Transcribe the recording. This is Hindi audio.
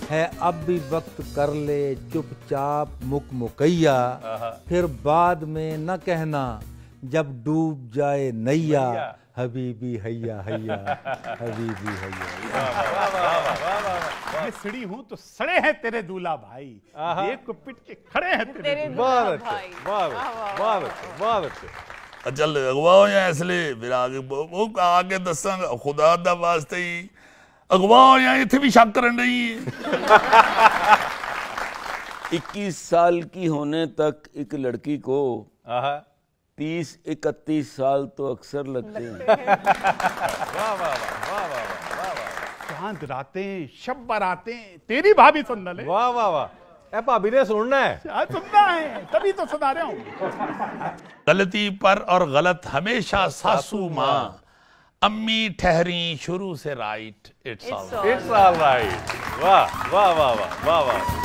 है अब भी वक्त कर ले चुपचाप मुकैया, फिर बाद में न कहना जब डूब जाए नैया, हबीबी हैया हैया हबीबी हैया। मैं सड़ी हूँ तो सड़े हैं तेरे दूल्हा भाई, देख को पिट के खड़े हैं तेरे दूल्हा भाई। बहुत अच्छे। चल अगवाओ या इसलिए फिर आगे दसांगा खुदा दा वास्ते ही अगवाओ या इथे भी शक करन रही है। 21 साल की होने तक एक लड़की को 30-31 साल तो अक्सर लगते हैं। चांद रातें शब बरातें तेरी भाभी सुन ले। वाह वाह वाह, भाभी ने सुनना है, सुनना है तभी तो सुना रहा हूँ। गलती पर और गलत हमेशा सासू माँ, अम्मी ठहरी शुरू से राइट, इट्स ऑल राइट। वाह वाह वाह वाह वाह वाह।